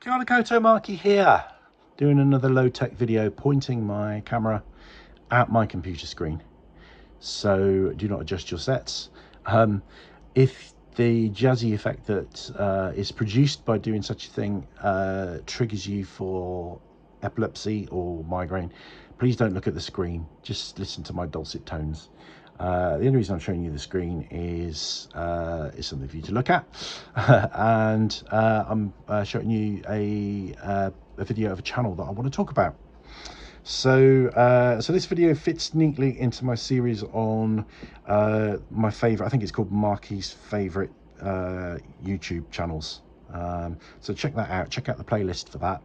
Kia ora koutou, Markie here, doing another low-tech video pointing my camera at my computer screen. So do not adjust your sets. If the jazzy effect that is produced by doing such a thing triggers you for epilepsy or migraine, please don't look at the screen, just listen to my dulcet tones. The only reason I'm showing you the screen is something for you to look at, and I'm showing you a video of a channel that I want to talk about. So this video fits neatly into my series on my favorite, I think it's called Markie's favorite YouTube channels. So check that out, check out the playlist for that,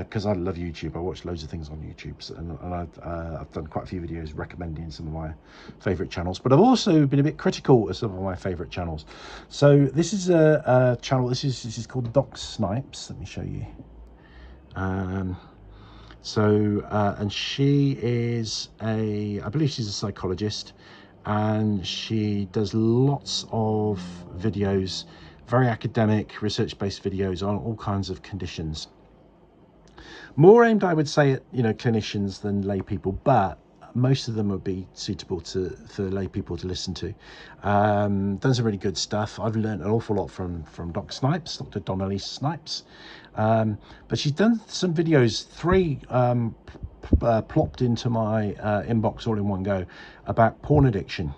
because I love YouTube. I watch loads of things on YouTube, and I've done quite a few videos recommending some of my favorite channels, but I've also been a bit critical of some of my favorite channels. So this is a channel, this is called Snipes. Let me show you. And she is I believe she's a psychologist, and she does lots of videos, very academic, research-based videos on all kinds of conditions. More aimed, I would say, at clinicians than lay people, but most of them would be suitable for lay people to listen to. Done some really good stuff. I've learned an awful lot from Dr. Snipes, Dr. Donnelly Snipes. But she's done some videos, three plopped into my inbox all in one go, about porn addiction.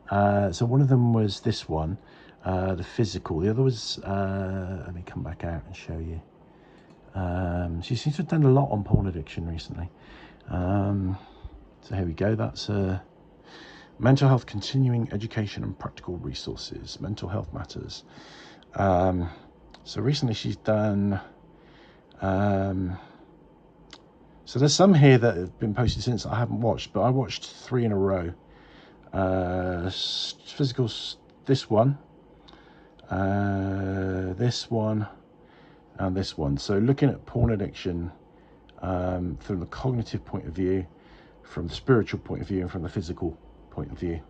So one of them was this one, the physical. The other was, let me come back out and show you. She seems to have done a lot on porn addiction recently. So here we go. That's mental health, continuing education and practical resources, mental health matters. So recently she's done, so there's some here that have been posted since I haven't watched, but I watched 3 in a row. Physical, this one, and this one. So looking at porn addiction from the cognitive point of view, from the spiritual point of view, and from the physical point of view.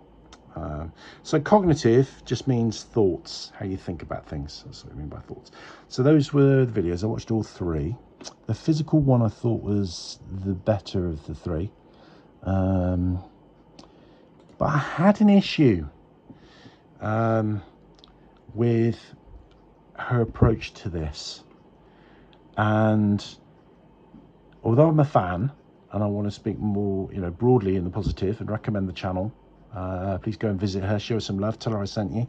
So cognitive just means thoughts, how you think about things. That's what I mean by thoughts. So those were the videos. I watched all 3. The physical one I thought was the better of the 3. But I had an issue with her approach to this. And although I'm a fan and I want to speak more, broadly in the positive and recommend the channel, please go and visit her, show her some love, tell her I sent you.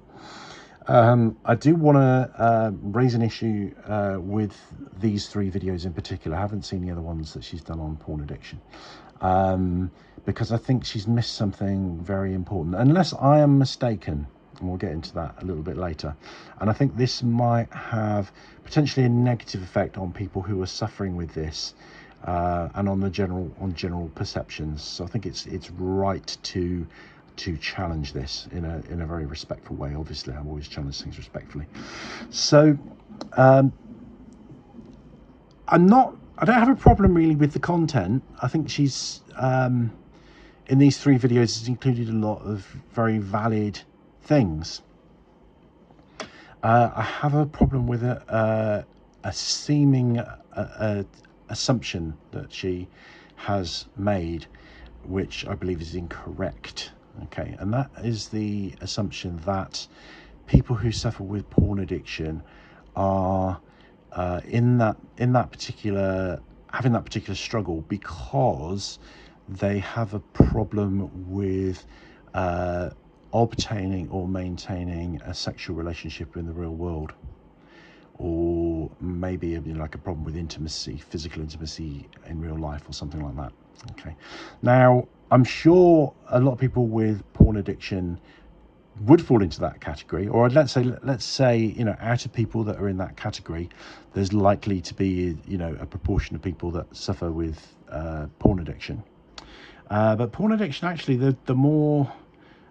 I do want to raise an issue with these 3 videos in particular. I haven't seen the other ones that she's done on porn addiction, because I think she's missed something very important, unless I am mistaken. And we'll get into that a little bit later. And I think this might have potentially a negative effect on people who are suffering with this, and on general perceptions. So I think it's right to challenge this in a very respectful way. Obviously, I always challenge things respectfully. So I don't have a problem really with the content. I think she's in these 3 videos has included a lot of very valid things. I have a problem with a seeming assumption that she has made, which I believe is incorrect. Okay, and that is the assumption that people who suffer with porn addiction are having that particular struggle because they have a problem with obtaining or maintaining a sexual relationship in the real world, or maybe like a problem with intimacy, physical intimacy in real life, or something like that. Okay, now I'm sure a lot of people with porn addiction would fall into that category, or let's say out of people that are in that category, there's likely to be a proportion of people that suffer with porn addiction. But porn addiction, actually, the more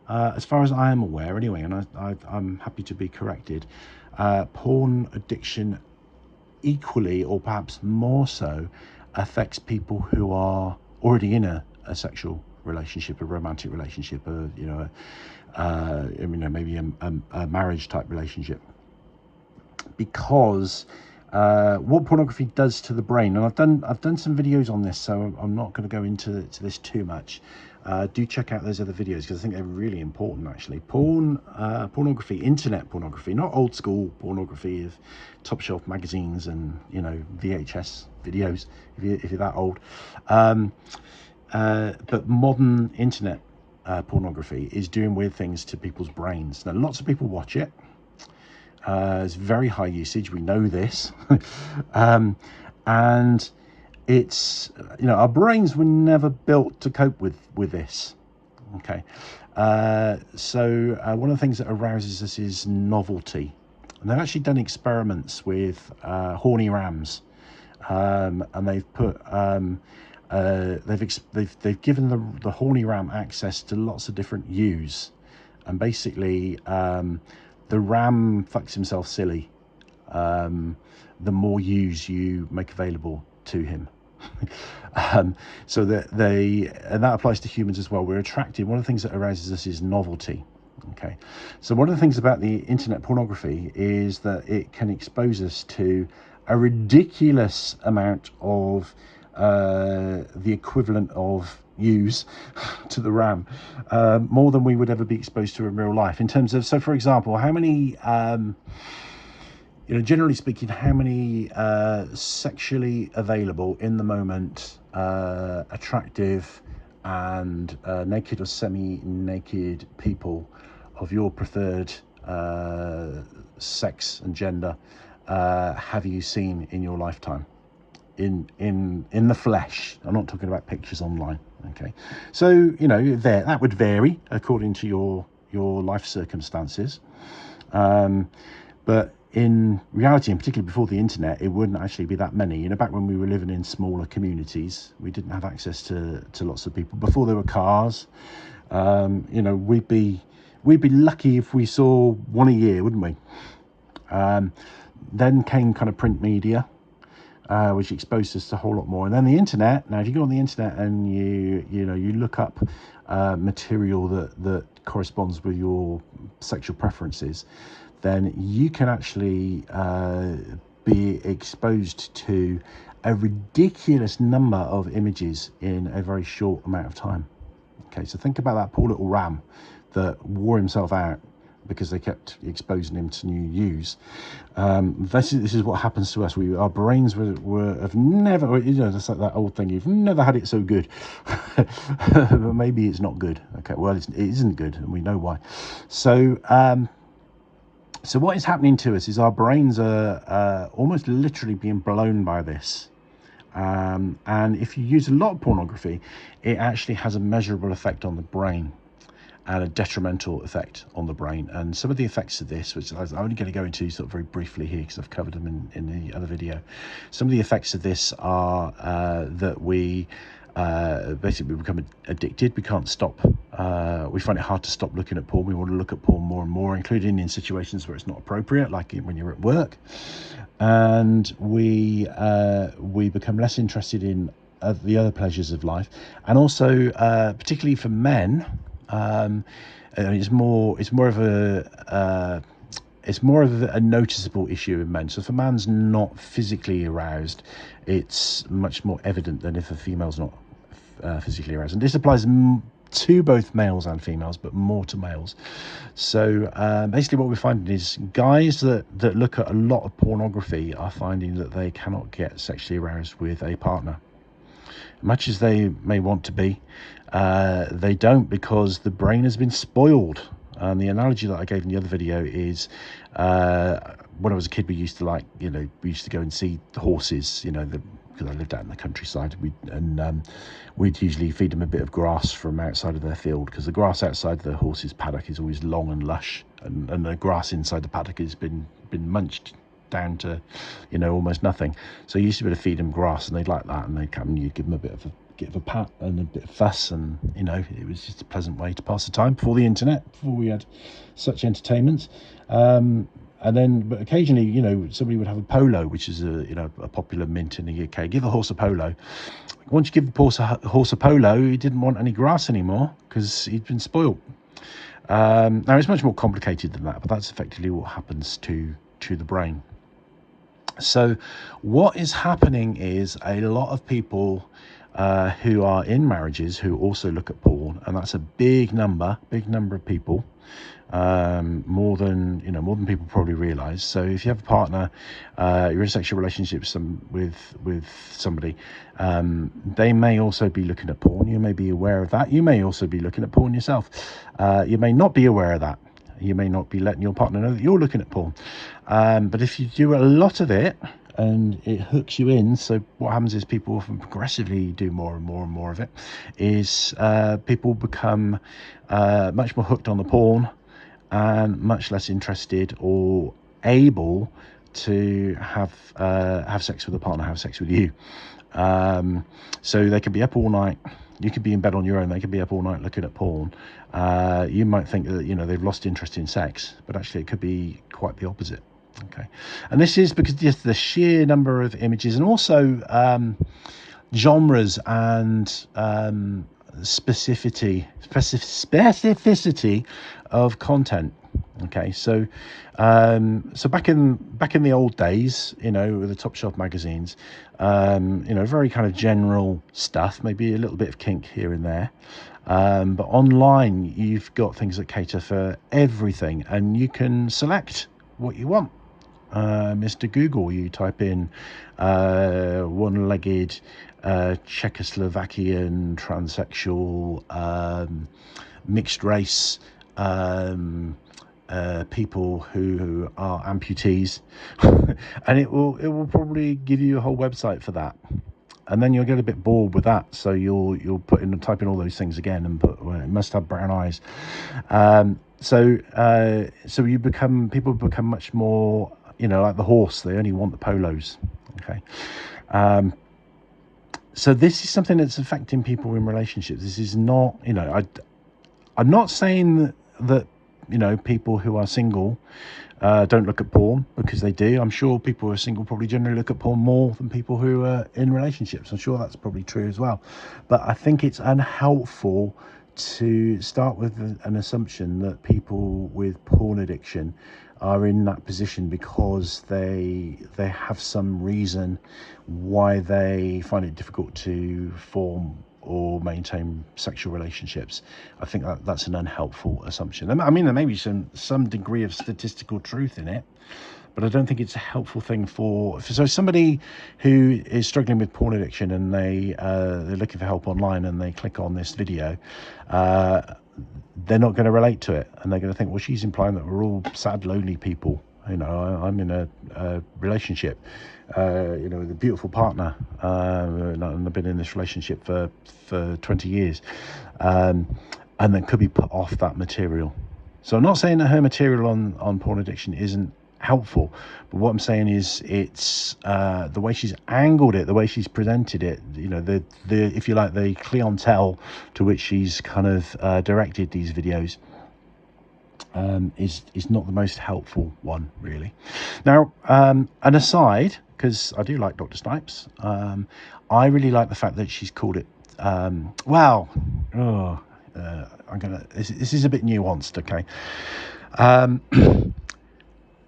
as far as I am aware anyway, and I'm happy to be corrected, porn addiction equally, or perhaps more so, affects people who are already in a sexual relationship, a romantic relationship, maybe a marriage type relationship, because what pornography does to the brain. And I've done some videos on this, so I'm not going to go into this too much. Do check out those other videos, because I think they're really important, actually. Pornography, internet pornography, not old school pornography of top shelf magazines and, you know, VHS videos, if you're that old. But modern internet pornography is doing weird things to people's brains. Now, lots of people watch it. It's very high usage, we know this. And it's, you know, our brains were never built to cope with this. Okay. So one of the things that arouses us is novelty. And they've actually done experiments with horny rams, and they've put they've given the horny ram access to lots of different ewes, and basically the ram fucks himself silly the more ewes you make available to him. So that and that applies to humans as well. We're attracted. One of the things that arouses us is novelty. Okay, so one of the things about the internet pornography is that it can expose us to a ridiculous amount of the equivalent of use to the ram, more than we would ever be exposed to in real life. In terms of, so for example, how many you know, generally speaking, how many sexually available in the moment, attractive and naked or semi-naked people of your preferred sex and gender have you seen in your lifetime? In the flesh. I'm not talking about pictures online. Okay, so you know, that would vary according to your life circumstances, but in reality, and particularly before the internet, it wouldn't actually be that many. You know, back when we were living in smaller communities, we didn't have access to lots of people. Before there were cars, you know, we'd be lucky if we saw one a year, wouldn't we? Then came kind of print media, which exposed us to a whole lot more. And then the internet. Now, if you go on the internet and you look up material that corresponds with your sexual preferences, then you can actually be exposed to a ridiculous number of images in a very short amount of time. Okay, so think about that poor little ram that wore himself out because they kept exposing him to new ewes. This is what happens to us. Our brains have never, you know, just like that old thing, you've never had it so good. But maybe it's not good. Okay, well, it isn't good, and we know why. So what is happening to us is our brains are almost literally being blown by this. And if you use a lot of pornography, it actually has a measurable effect on the brain and a detrimental effect on the brain. And some of the effects of this, which I'm only going to go into sort of very briefly here because I've covered them in the other video. Some of the effects of this are that we basically become addicted. We can't stop. We find it hard to stop looking at porn. We want to look at porn more and more, including in situations where it's not appropriate, like when you're at work. And we become less interested in the other pleasures of life, and also particularly for men, it's more of a noticeable issue in men. So if a man's not physically aroused, it's much more evident than if a female's not physically aroused. And this applies to both males and females, but more to males. So basically what we're finding is guys that look at a lot of pornography are finding that they cannot get sexually aroused with a partner. Much as they may want to be, they don't, because the brain has been spoiled. And the analogy that I gave in the other video is when I was a kid, we used to we used to go and see the horses, you know, because I lived out in the countryside. We'd usually feed them a bit of grass from outside of their field, because the grass outside the horse's paddock is always long and lush, and the grass inside the paddock has been munched down to, you know, almost nothing. So you used to be able to feed them grass, and they'd like that, and they'd come and you'd give them a bit of a pat and a bit of fuss, and you know, it was just a pleasant way to pass the time before the internet, before we had such entertainments. But occasionally, you know, somebody would have a polo, which is a popular mint in the UK. Give a horse a polo. Once you give the horse a polo, he didn't want any grass anymore because he'd been spoiled. Now it's much more complicated than that, but that's effectively what happens to the brain. So what is happening is a lot of people who are in marriages who also look at porn, and that's a big number of people, more than people probably realize. So if you have a partner, you're in a sexual relationship with somebody, they may also be looking at porn. You may be aware of that. You may also be looking at porn yourself. You may not be aware of that. You may not be letting your partner know that you're looking at porn, but if you do a lot of it and it hooks you in, so what happens is people often progressively do more and more and more of it, is people become much more hooked on the porn and much less interested or able to have sex with a partner, have sex with you. So they could be up all night. You could be in bed on your own. They could be up all night looking at porn. You might think that they've lost interest in sex, but actually it could be quite the opposite. Okay, and this is because just the sheer number of images, and also genres and specificity of content. Okay, so back in the old days, with the top shelf magazines, very kind of general stuff, maybe a little bit of kink here and there, but online you've got things that cater for everything, and you can select what you want. Mr. Google, you type in one-legged Czechoslovakian transsexual mixed race people who are amputees, and it will probably give you a whole website for that. And then you'll get a bit bored with that, so you'll type in all those things again and put, well, it must have brown eyes. So people become much more, like the horse. They only want the polos. Okay. So this is something that's affecting people in relationships. This is not, I'm not saying that people who are single don't look at porn, because they do. I'm sure people who are single probably generally look at porn more than people who are in relationships. I'm sure that's probably true as well. But I think it's unhelpful to start with an assumption that people with porn addiction are in that position because they have some reason why they find it difficult to form or maintain sexual relationships. I think that's an unhelpful assumption. I mean, there may be some degree of statistical truth in it, but I don't think it's a helpful thing for somebody who is struggling with porn addiction, and they're looking for help online, and they click on this video. They're not going to relate to it, and they're going to think, well, she's implying that we're all sad, lonely people. I'm in a relationship, with a beautiful partner, and I've been in this relationship for 20 years, and then could be put off that material. So I'm not saying that her material on porn addiction isn't helpful, but what I'm saying is it's the way she's angled it, the way she's presented it, the if you like, the clientele to which she's kind of directed these videos is not the most helpful one, really. Now, an aside, because I do like Dr. Snipes, I really like the fact that she's called it this is a bit nuanced, okay.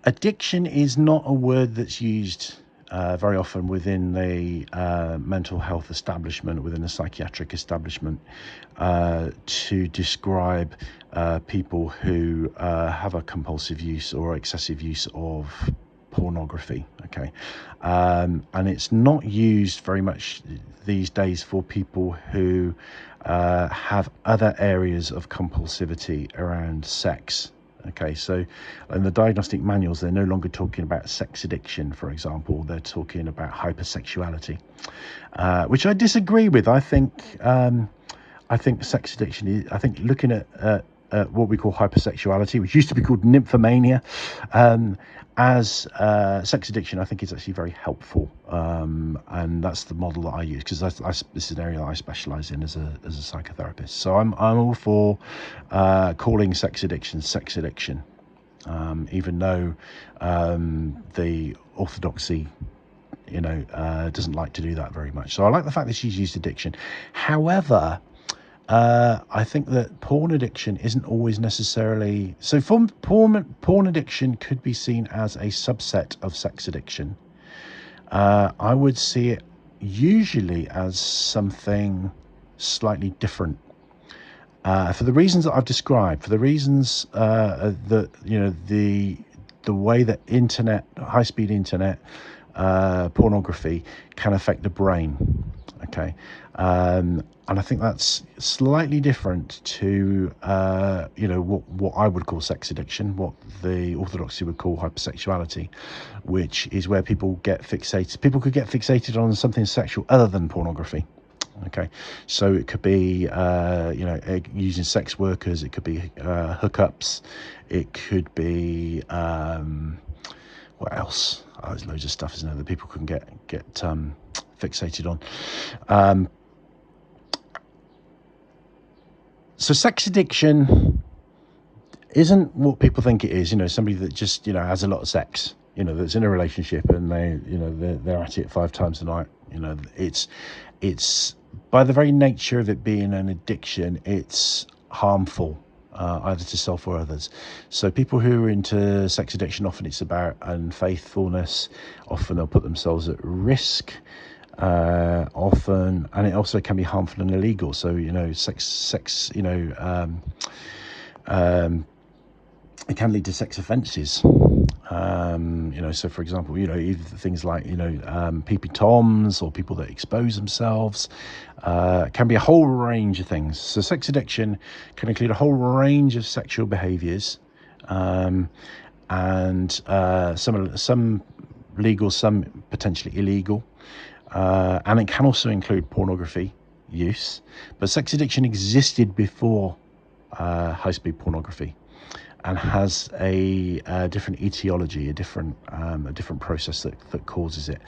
Addiction is not a word that's used very often within the mental health establishment, within the psychiatric establishment, to describe people who have a compulsive use or excessive use of pornography. Okay, and it's not used very much these days for people who have other areas of compulsivity around sex. Okay, so in the diagnostic manuals, they're no longer talking about sex addiction, for example. They're talking about hypersexuality, which I disagree with. I think sex addiction is, I think looking at what we call hypersexuality, which used to be called nymphomania, as sex addiction, I think is actually very helpful, and that's the model that I use, because this is an area that I specialize in as a psychotherapist. So I'm all for calling sex addiction, even though the orthodoxy doesn't like to do that very much. So I like the fact that she's used addiction. However, I think that porn addiction isn't always necessarily... So porn addiction could be seen as a subset of sex addiction. I would see it usually as something slightly different. For the reasons that I've described, for the reasons that, you know, the way that internet, high-speed internet pornography can affect the brain. Okay, and I think that's slightly different to you know, what I would call sex addiction, what the orthodoxy would call hypersexuality, which is where people get fixated. People could get fixated on something sexual other than pornography. Okay, so it could be you know, using sex workers, it could be hookups, it could be what else? Oh, there's loads of stuff, isn't there, that people can get fixated on. So sex addiction isn't what people think it is. You know, somebody that just, you know, has a lot of sex, you know, that's in a relationship and they, you know, they're at it 5 times a night. You know, it's by the very nature of it being an addiction, it's harmful, either to self or others. So people who are into sex addiction, often it's about unfaithfulness. Often they'll put themselves at risk. Often, and it also can be harmful and illegal. So, you know, sex, you know, it can lead to sex offences. You know, so for example, you know, either things like, you know, peepee toms or people that expose themselves, can be a whole range of things. So sex addiction can include a whole range of sexual behaviours, and some legal, some potentially illegal, and it can also include pornography use. But sex addiction existed before high-speed pornography, and has a different etiology, a different process that causes it.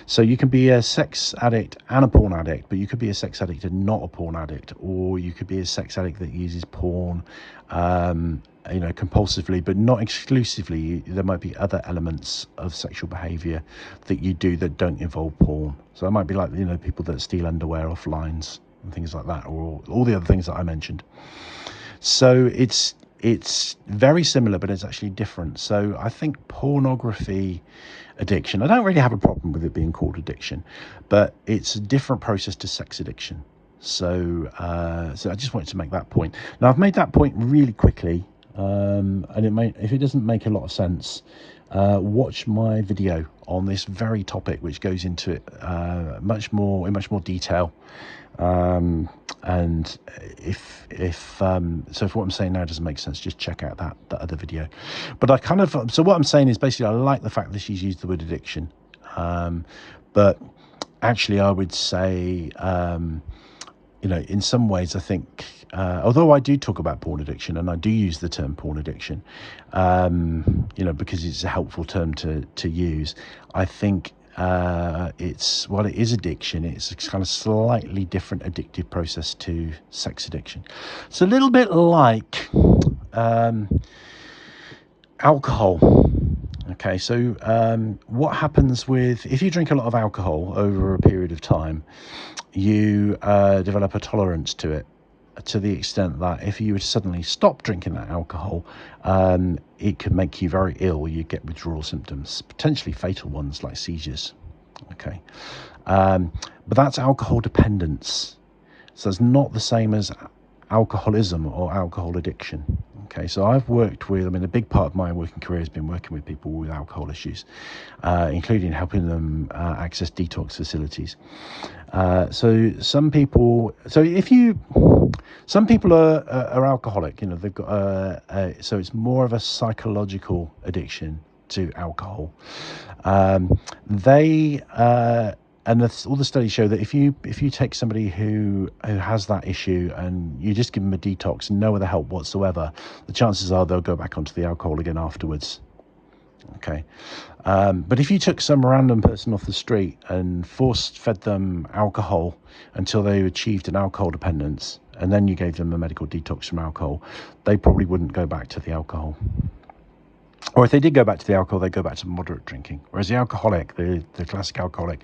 So you can be a sex addict and a porn addict, but you could be a sex addict and not a porn addict, or you could be a sex addict that uses porn, you know, compulsively, but not exclusively. There might be other elements of sexual behaviour that you do that don't involve porn. So it might be like, you know, people that steal underwear off lines and things like that, or all the other things that I mentioned. So it's very similar, but it's actually different. So I think pornography addiction, I don't really have a problem with it being called addiction, but it's a different process to sex addiction. So so I just wanted to make that point. Now I've made that point really quickly, and if it doesn't make a lot of sense, watch my video on this very topic, which goes into it in much more detail. And if what I'm saying now doesn't make sense, just check out that other video. But so what I'm saying is basically, I like the fact that she's used the word addiction, but actually I would say, you know, in some ways I think, although I do talk about porn addiction and I do use the term porn addiction, you know, because it's a helpful term to use, I think while it is addiction, it's a kind of slightly different addictive process to sex addiction. It's a little bit like alcohol. Okay, so what happens if you drink a lot of alcohol over a period of time, you develop a tolerance to it, to the extent that if you would suddenly stop drinking that alcohol, it could make you very ill. You get withdrawal symptoms, potentially fatal ones like seizures. Okay, but that's alcohol dependence. So it's not the same as alcoholism or alcohol addiction. Okay, so I've worked with, I mean, a big part of my working career has been working with people with alcohol issues, including helping them access detox facilities. So some people are alcoholic, you know, they've got so it's more of a psychological addiction to alcohol. All the studies show that if you take somebody who has that issue and you just give them a detox and no other help whatsoever, the chances are they'll go back onto the alcohol again afterwards. Okay, but if you took some random person off the street and force-fed them alcohol until they achieved an alcohol dependence, and then you gave them a medical detox from alcohol, they probably wouldn't go back to the alcohol. Or if they did go back to the alcohol, they'd go back to moderate drinking. Whereas the alcoholic, the classic alcoholic,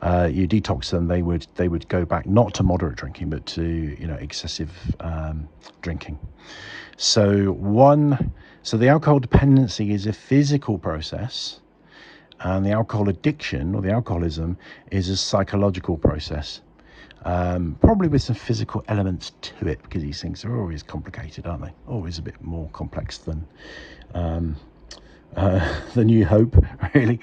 you detox them, they would go back not to moderate drinking, but to, you know, excessive drinking. So the alcohol dependency is a physical process, and the alcohol addiction or the alcoholism is a psychological process, probably with some physical elements to it, because these things are always complicated, aren't they? Always a bit more complex than you hope, really.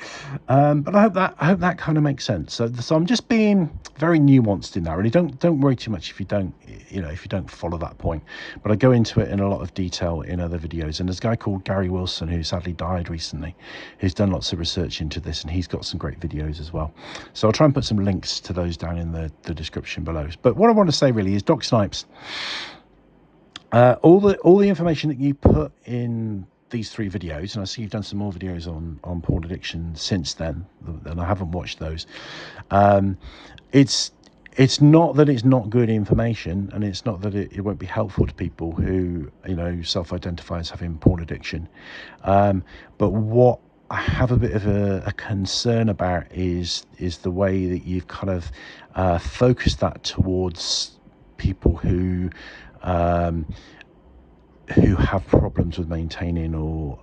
But I hope that kind of makes sense. So I'm just being very nuanced in that. Really, don't worry too much if you don't follow that point. But I go into it in a lot of detail in other videos. And there's a guy called Gary Wilson, who sadly died recently, who's done lots of research into this, and he's got some great videos as well. So I'll try and put some links to those down in the description below. But what I want to say really is, Doc Snipes, all the information that you put in these 3 videos, and I see you've done some more videos on porn addiction since then, and I haven't watched those. It's not that it's not good information, and it's not that it won't be helpful to people who self-identify as having porn addiction. But what I have a bit of a concern about is the way that you've kind of focused that towards people who have problems with maintaining or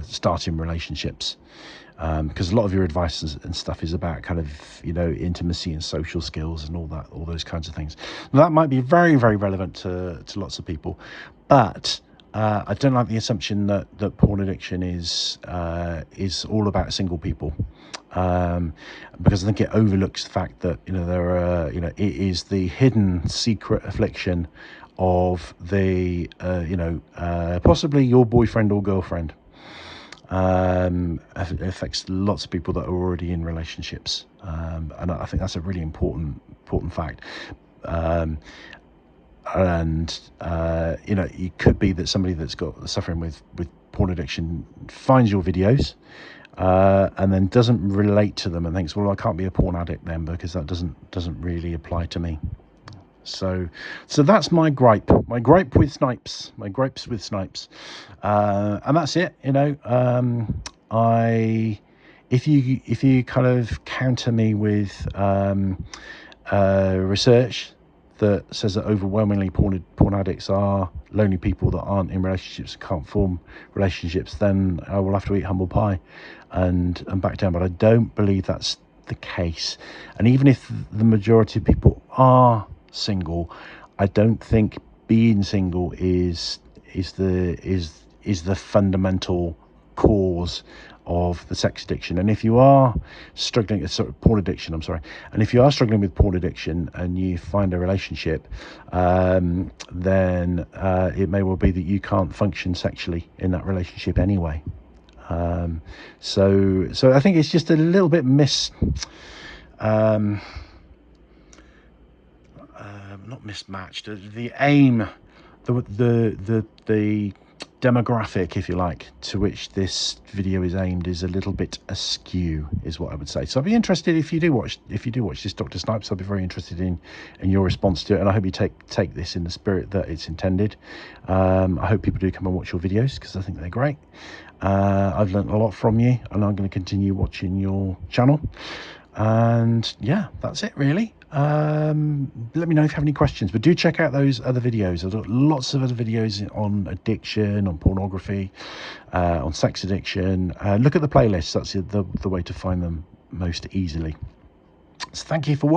starting relationships, because a lot of your advice and stuff is about kind of intimacy and social skills and all those kinds of things. Now, that might be very, very relevant to lots of people, but I don't like the assumption that porn addiction is all about single people, because I think it overlooks the fact that there are it is the hidden secret affliction of the possibly your boyfriend or girlfriend. It affects lots of people that are already in relationships, and I think that's a really important fact. It could be that somebody that's got suffering with porn addiction finds your videos and then doesn't relate to them and thinks, well, I can't be a porn addict then, because that doesn't really apply to me. So that's my gripe with Snipes, and that's it. If you kind of counter me with research that says that overwhelmingly porn addicts are lonely people that aren't in relationships, can't form relationships, then I will have to eat humble pie and back down. But I don't believe that's the case. And even if the majority of people are single, I don't think being single is the fundamental cause of the sex addiction. And if you are struggling, porn addiction, and if you are struggling with porn addiction and you find a relationship, then it may well be that you can't function sexually in that relationship anyway. So I think it's just a little bit not mismatched. The aim, the demographic, if you like, to which this video is aimed is a little bit askew, is what I would say. So I'd be interested if you do watch this, Dr. Snipes. I'd be very interested in your response to it, and I hope you take this in the spirit that it's intended. I hope people do come and watch your videos, because I think they're great. I've learned a lot from you, and I'm going to continue watching your channel. And yeah, that's it really. Let me know if you have any questions, but do check out those other videos. There's lots of other videos on addiction, on pornography, on sex addiction. Look at the playlist. That's the way to find them most easily. So thank you for watching.